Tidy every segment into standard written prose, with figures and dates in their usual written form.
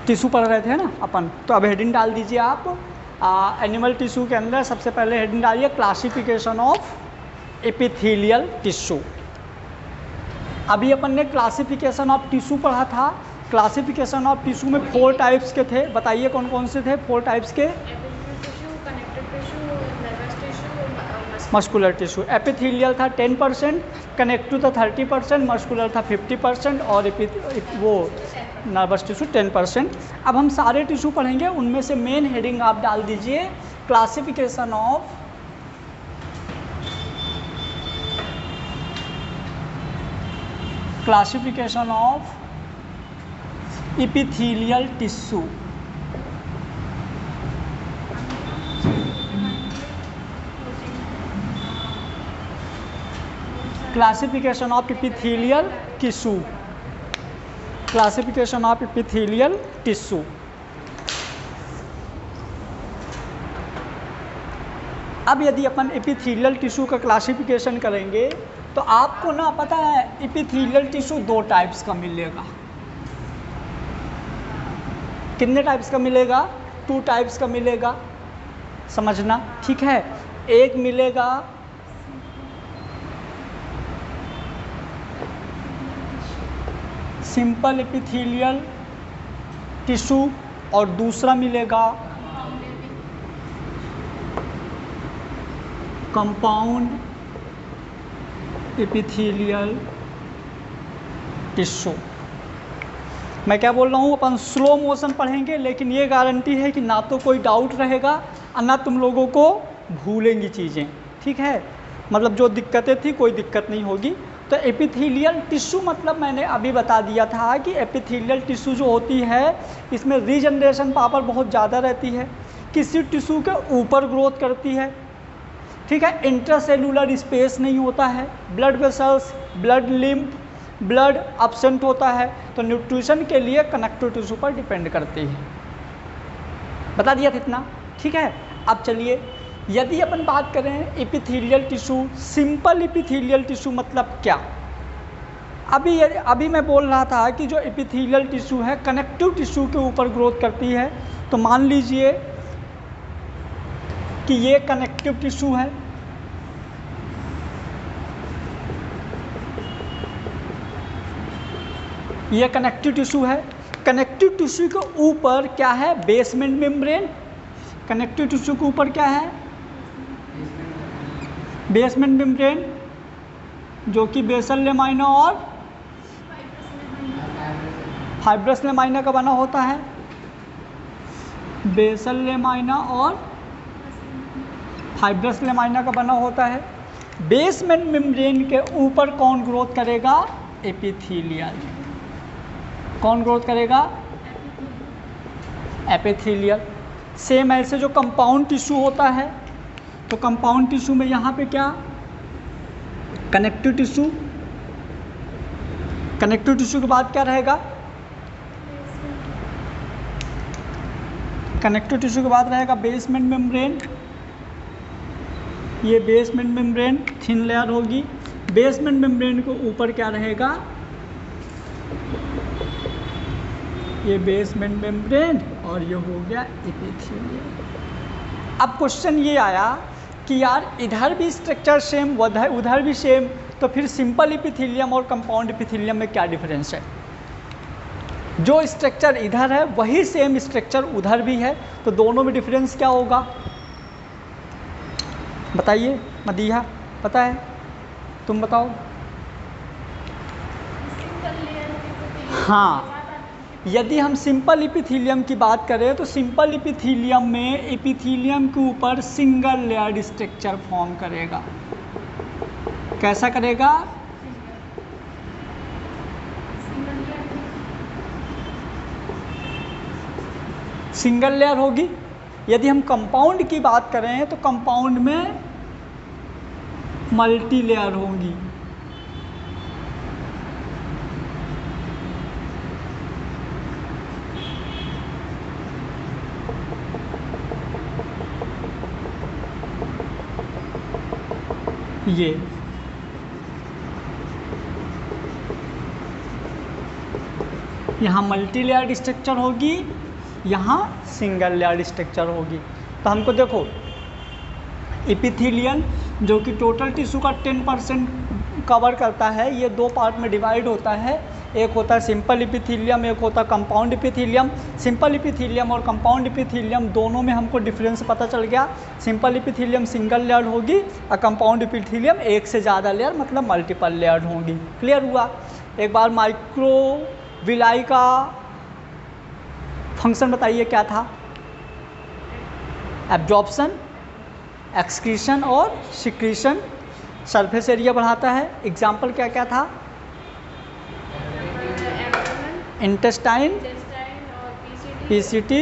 Tissue पढ़ रहे थे ना अपन, तो अब हेडिंग डाल दीजिए आप एनिमल टिश्यू के अंदर सबसे पहले हेडिंग डालिए क्लासिफिकेशन ऑफ एपिथेलियल टिश्यू। अभी अपन ने क्लासिफिकेशन ऑफ टिश्यू पढ़ा था। क्लासिफिकेशन ऑफ टिश्यू में 4 टाइप्स के थे, बताइए कौन कौन से थे 4 टाइप्स के? मस्कुलर टिश्यू, एपिथेलियल था 10%, कनेक्टिव था 30%, मस्कुलर था 50% और वो नर्वस टिश्यू 10%। अब हम सारे टिश्यू पढ़ेंगे, उनमें से मेन हेडिंग आप डाल दीजिए classification of epithelial tissue. Classification of epithelial tissue, classification of epithelial tissue. अब यदि अपन एपिथेलियल टिश्यू का क्लासिफिकेशन करेंगे तो आपको ना पता है एपिथेलियल टिश्यू 2 टाइप्स का मिलेगा। कितने टाइप्स का मिलेगा? 2 टाइप्स का मिलेगा, समझना ठीक है। एक मिलेगा सिंपल एपिथेलियल टिश्यू और दूसरा मिलेगा कंपाउंड एपिथेलियल टिश्यू। मैं क्या बोल रहा हूँ, अपन स्लो मोशन पढ़ेंगे, लेकिन ये गारंटी है कि ना तो कोई डाउट रहेगा और ना तुम लोगों को भूलेंगी चीज़ें, ठीक है। मतलब जो दिक्कतें थी कोई दिक्कत नहीं होगी। तो एपिथेलियल टिश्यू मतलब मैंने अभी बता दिया था कि एपिथेलियल टिश्यू जो होती है इसमें रीजनरेशन पावर बहुत ज़्यादा रहती है, किसी टिश्यू के ऊपर ग्रोथ करती है, ठीक है। इंट्रासेलुलर स्पेस नहीं होता है, blood vessels, blood lymph, blood absent होता है, तो न्यूट्रिशन के लिए कनेक्टिव टिश्यू पर डिपेंड करती है। बता दिया था इतना, ठीक है। अब चलिए यदि अपन बात करें epithelial tissue, simple epithelial tissue मतलब क्या? अभी मैं बोल रहा था कि जो एपिथेलियल टिश्यू है कनेक्टिव टिश्यू के ऊपर ग्रोथ करती है, तो मान लीजिए कि ये कनेक्टिव टिश्यू है, ये कनेक्टिव टिश्यू है। कनेक्टिव टिश्यू के ऊपर क्या है? Basement membrane. कनेक्टिव टिश्यू के ऊपर क्या है? बेसमेंट मेम्ब्रेन, जो कि बेसल लेमाइना और फाइब्रस लेमाइना का बना होता है। बेसल लेमाइना और फाइब्रस लेमाइना का बना होता है। बेसमेंट मेम्ब्रेन के ऊपर कौन ग्रोथ करेगा? एपिथेलियल। कौन ग्रोथ करेगा? एपिथेलियल। सेम ऐसे जो कंपाउंड टिश्यू होता है, तो कंपाउंड टिश्यू में यहाँ पे क्या? Connective tissue. कनेक्टिव टिश्यू के बाद क्या रहेगा? कनेक्टिव टिश्यू के बाद रहेगा बेसमेंट मेम्ब्रेन। ये बेसमेंट मेम्ब्रेन थिन लेयर होगी। बेसमेंट मेम्ब्रेन के ऊपर क्या रहेगा? ये बेसमेंट मेम्ब्रेन और ये हो गया एपिथेलियल। अब क्वेश्चन ये आया कि यार इधर भी स्ट्रक्चर सेम उधर भी सेम, तो फिर सिंपल एपिथेलियम और कंपाउंड एपिथेलियम में क्या डिफरेंस है? जो स्ट्रक्चर इधर है वही सेम स्ट्रक्चर उधर भी है, तो दोनों में डिफरेंस क्या होगा? बताइए मदीहा, पता है? तुम बताओ। हाँ, यदि हम सिंपल एपिथेलियम की बात करें तो सिंपल एपिथेलियम में एपिथेलियम के ऊपर सिंगल लेयर्ड स्ट्रक्चर फॉर्म करेगा। कैसा करेगा? सिंगल लेयर होगी। यदि हम कंपाउंड की बात करें तो कंपाउंड में मल्टी लेयर होंगी। ये यहाँ मल्टी लेयर्ड स्ट्रक्चर होगी, यहाँ सिंगल लेयर्ड स्ट्रक्चर होगी। तो हमको देखो एपिथेलियम जो कि टोटल टिश्यू का 10% कवर करता है, ये दो पार्ट में डिवाइड होता है। एक होता है सिंपल एपिथेलियम, एक होता है कंपाउंड एपिथेलियम। सिंपल एपिथेलियम और कंपाउंड एपिथेलियम दोनों में हमको डिफरेंस पता चल गया। सिंपल एपिथेलियम सिंगल लेयर होगी और कंपाउंड एपिथेलियम एक से ज़्यादा लेयर मतलब मल्टीपल लेयर होंगी। क्लियर हुआ। एक बार माइक्रोविलाई का फंक्शन बताइए क्या था? एब्जॉर्प्शन, एक्सक्रीशन और सिक्रीशन। सरफेस एरिया बढ़ाता है। एग्जाम्पल क्या क्या था? इंटेस्टाइन, पीसीटी,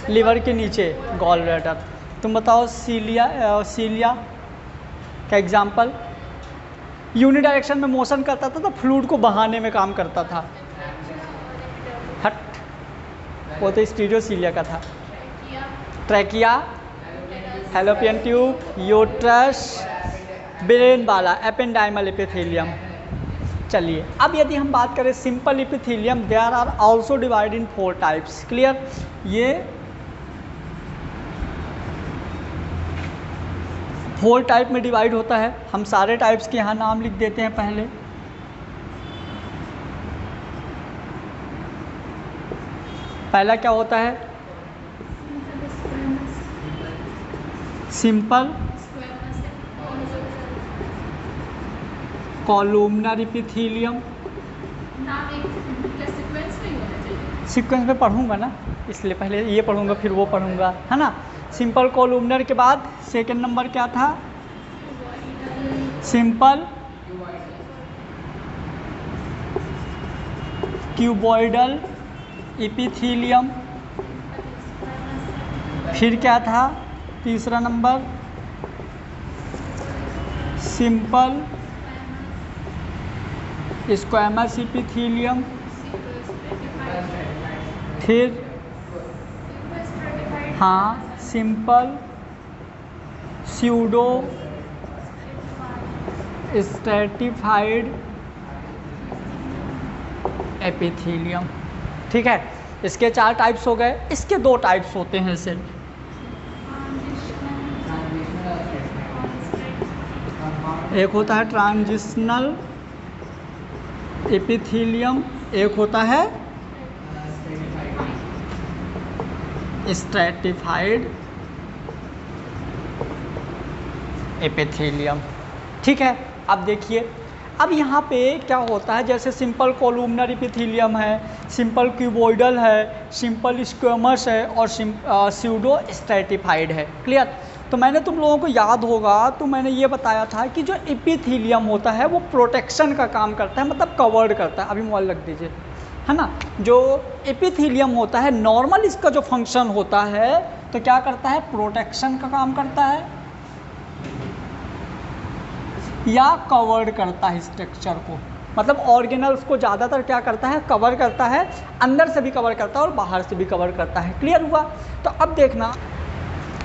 लिवर के नीचे गॉल ब्लैडर। तुम बताओ सीलिया का एग्जाम्पल? यूनिडायरेक्शन में मोशन करता था तो फ्लूइड को बहाने में काम करता था। हट, वो तो स्टीरियोसीलिया का था। Trachea, fallopian tube, uterus, brain वाला एपेंडाइमल एपिथेलियम। चलिए अब यदि हम बात करें simple epithelium, there are also divide in 4 types. Clear. ये 4 टाइप में डिवाइड होता है। हम सारे टाइप्स के यहाँ नाम लिख देते हैं पहले। पहला क्या होता है? Simple columnar epithelium. सीक्वेंस में पढ़ूंगा ना, इसलिए पहले ये पढ़ूंगा फिर वो पढ़ूंगा, है ना। सिंपल कॉलुमनर के बाद सेकंड नंबर क्या था? Simple cuboidal epithelium. फिर क्या था तीसरा नंबर? Simple squamous epithelium. फिर हाँ सिंपल स्यूडो स्ट्रैटिफाइड एपिथेलियम। ठीक है, इसके 4 टाइप्स हो गए। इसके 2 टाइप्स होते हैं सिर्फ। एक होता है ट्रांजिशनल एपिथेलियम, एक होता है स्ट्रैटिफाइड एपिथेलियम। ठीक है, अब देखिए अब यहाँ पे क्या होता है, जैसे सिंपल कॉलुमनर एपिथेलियम है, सिंपल क्यूबॉइडल है, सिंपल स्क्वेमस है और स्यूडो स्ट्रैटिफाइड है। क्लियर। तो मैंने तुम लोगों को याद होगा तो मैंने ये बताया था कि जो एपिथेलियम होता है वो प्रोटेक्शन का काम करता है, मतलब कवर्ड करता है। अभी मोबाइल रख दीजिए, है ना। जो एपिथेलियम होता है नॉर्मल इसका जो फंक्शन होता है तो क्या करता है? प्रोटेक्शन का काम करता है या कवर्ड करता है स्ट्रक्चर को, मतलब ऑर्गेनल्स को ज़्यादातर क्या करता है? कवर करता है। अंदर से भी कवर करता है और बाहर से भी कवर करता है। क्लियर हुआ। तो अब देखना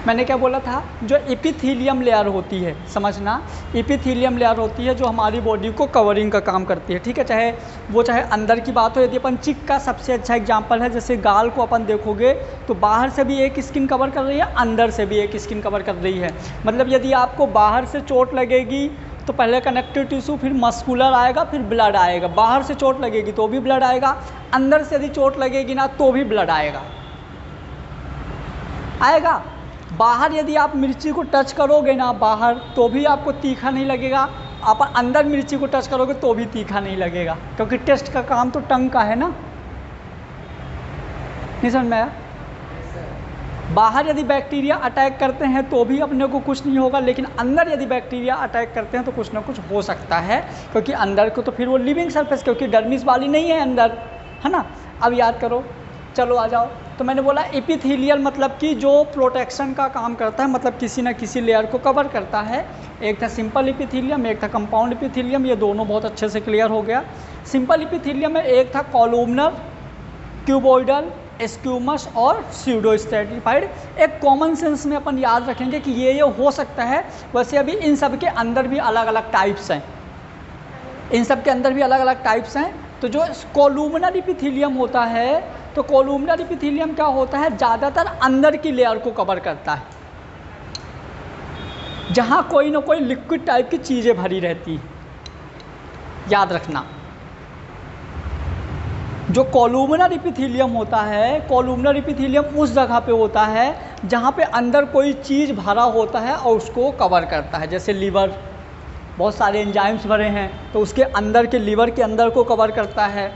मैंने क्या बोला था, जो एपिथेलियम लेयर होती है, समझना एपिथेलियम लेयर होती है जो हमारी बॉडी को कवरिंग का काम करती है। ठीक है, चाहे अंदर की बात हो, यदि अपन चिक का सबसे अच्छा एग्जांपल है, जैसे गाल को अपन देखोगे तो बाहर से भी एक स्किन कवर कर रही है, अंदर से भी एक स्किन कवर कर रही है। मतलब यदि आपको बाहर से चोट लगेगी तो पहले कनेक्टिव टिश्यू, फिर मस्कुलर आएगा, फिर ब्लड आएगा। बाहर से चोट लगेगी तो भी ब्लड आएगा, अंदर से यदि चोट लगेगी ना तो भी ब्लड आएगा। बाहर यदि आप मिर्ची को टच करोगे ना बाहर तो भी आपको तीखा नहीं लगेगा, आप अंदर मिर्ची को टच करोगे तो भी तीखा नहीं लगेगा, क्योंकि टेस्ट का काम तो टंग का है ना। नहीं समझ में आया? बाहर यदि बैक्टीरिया अटैक करते हैं तो भी अपने को कुछ नहीं होगा, लेकिन अंदर यदि बैक्टीरिया अटैक करते हैं तो कुछ ना कुछ हो सकता है, क्योंकि अंदर को तो फिर वो लिविंग सरफेस, क्योंकि डर्मिस वाली नहीं है अंदर, है ना। अब याद करो, चलो आ जाओ। तो मैंने बोला एपिथेलियल मतलब कि जो प्रोटेक्शन का काम करता है, मतलब किसी ना किसी लेयर को कवर करता है। एक था सिंपल एपिथेलियम, एक था कंपाउंड एपिथेलियम। ये दोनों बहुत अच्छे से क्लियर हो गया। सिंपल एपिथेलियम में एक था कॉलुमनर, क्यूबॉइडल, स्क्यूमस और स्यूडो स्ट्रैटिफाइड। एक कॉमन सेंस में अपन याद रखेंगे कि ये हो सकता है। वैसे अभी इन सब के अंदर भी अलग अलग टाइप्स हैं, इन सब के अंदर भी अलग अलग टाइप्स हैं। तो जो कोलुमिनर एपिथेलियम होता है, तो कोलुमिनर एपिथेलियम क्या होता है, ज़्यादातर अंदर की लेयर को कवर करता है, जहाँ कोई ना कोई लिक्विड टाइप की चीज़ें भरी रहती हैं। याद रखना, जो कोलुमिनर एपिथेलियम होता है, कोलुमिनर एपिथेलियम उस जगह पे होता है जहाँ पे अंदर कोई चीज़ भरा होता है और उसको कवर करता है। जैसे लीवर, बहुत सारे एंजाइम्स भरे हैं तो उसके अंदर के लीवर के अंदर को कवर करता है।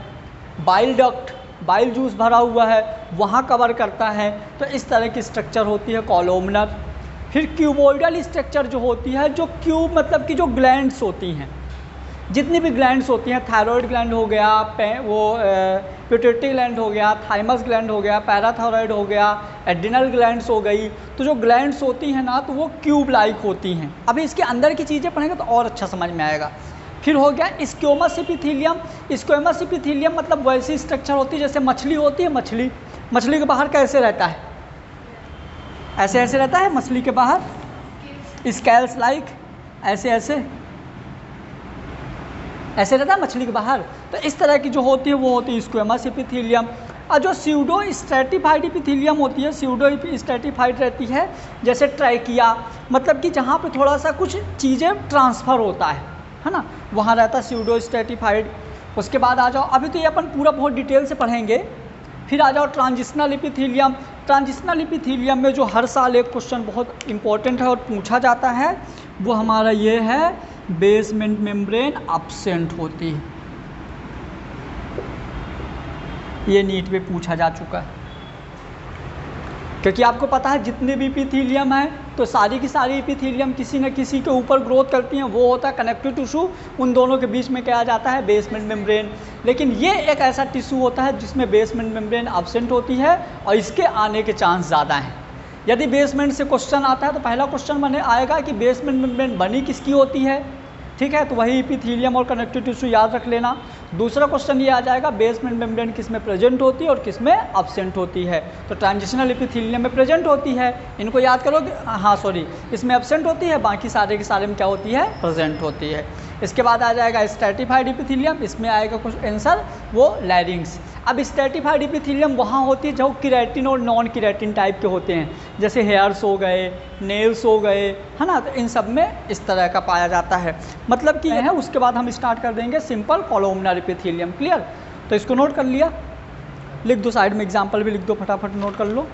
बाइल डक्ट, बाइल जूस भरा हुआ है वहाँ कवर करता है। तो इस तरह की स्ट्रक्चर होती है कोलुमिनर। फिर क्यूबोइडल स्ट्रक्चर जो होती है, जो क्यूब मतलब कि जो ग्लैंड्स होती हैं, जितनी भी ग्लैंड्स होती हैं, थायराइड ग्लैंड हो गया, पिट्यूटरी ग्लैंड हो गया, थाइमस ग्लैंड हो गया, पैराथायराइड हो गया, एड्रिनल ग्लैंड्स हो गई, तो जो ग्लैंड्स होती हैं ना, तो वो क्यूब लाइक होती हैं। अभी इसके अंदर की चीज़ें पढ़ेंगे तो और अच्छा समझ में आएगा। फिर हो गया स्क्वेमस एपिथेलियम। स्क्वेमस एपिथेलियम मतलब वैसी स्ट्रक्चर होती है जैसे मछली होती है। मछली के बाहर कैसे रहता है, ऐसे ऐसे रहता है मछली के बाहर, स्केल्स लाइक, ऐसे रहता है मछली के बाहर। तो इस तरह की जो होती है वो होती है स्क्वेमस एपिथेलियम। और जो स्यूडो स्ट्रैटिफाइड एपिथेलियम होती है, स्यूडो स्ट्रैटिफाइड रहती है, जैसे ट्रैकिया, मतलब कि जहाँ पे थोड़ा सा कुछ चीज़ें ट्रांसफ़र होता है ना, वहाँ रहता है स्यूडो स्ट्रैटिफाइड। उसके बाद आ जाओ, अभी तो ये अपन पूरा बहुत डिटेल से पढ़ेंगे। फिर आ जाओ ट्रांजिशनल एपिथेलियम। ट्रांजिशनल एपिथेलियम में जो हर साल एक क्वेश्चन बहुत इंपॉर्टेंट है और पूछा जाता है, वो हमारा ये है, बेसमेंट मेम्ब्रेन एब्सेंट होती है। ये नीट पे पूछा जा चुका है, क्योंकि आपको पता है जितने भी एपिथेलियम है तो सारी की सारी एपिथेलियम किसी न किसी के ऊपर ग्रोथ करती हैं। वो होता है कनेक्टिव टिश्यू, उन दोनों के बीच में क्या जाता है, बेसमेंट मेम्ब्रेन। लेकिन ये एक ऐसा टिश्यू होता है जिसमें बेसमेंट मेम्ब्रेन एब्सेंट होती है और इसके आने के चांस ज़्यादा हैं। यदि बेसमेंट से क्वेश्चन आता है तो पहला क्वेश्चन बने आएगा कि बेसमेंट मेम्ब्रेन बनी किसकी होती है, ठीक है, तो वही एपिथेलियम और कनेक्टिव टिश्यू याद रख लेना। दूसरा क्वेश्चन ये आ जाएगा, बेसमेंट मेम्ब्रेन किस में प्रेजेंट होती है और किस में एब्सेंट होती है। तो ट्रांजिशनल एपिथेलियम में प्रेजेंट होती है, इनको याद करोगे, हाँ सॉरी, इसमें एब्सेंट होती है, बाकी सारे के सारे में क्या होती है, प्रेजेंट होती है। इसके बाद आ जाएगा स्ट्रैटिफाइड एपिथेलियम, इसमें आएगा कुछ आंसर वो लैरिंग्स। अब स्ट्रैटिफाइड एपिथेलियम वहाँ होती है जो केराटिन और नॉन केराटिन टाइप के होते हैं, जैसे हेयर्स हो गए, नेल्स हो गए, है ना, तो इन सब में इस तरह का पाया जाता है। मतलब कि है, उसके बाद हम स्टार्ट कर देंगे सिंपल कोलुमिनर एपिथेलियम। क्लियर? तो इसको नोट कर लिया, लिख दो साइड में, एग्जाम्पल भी लिख दो, फटाफट नोट कर लो।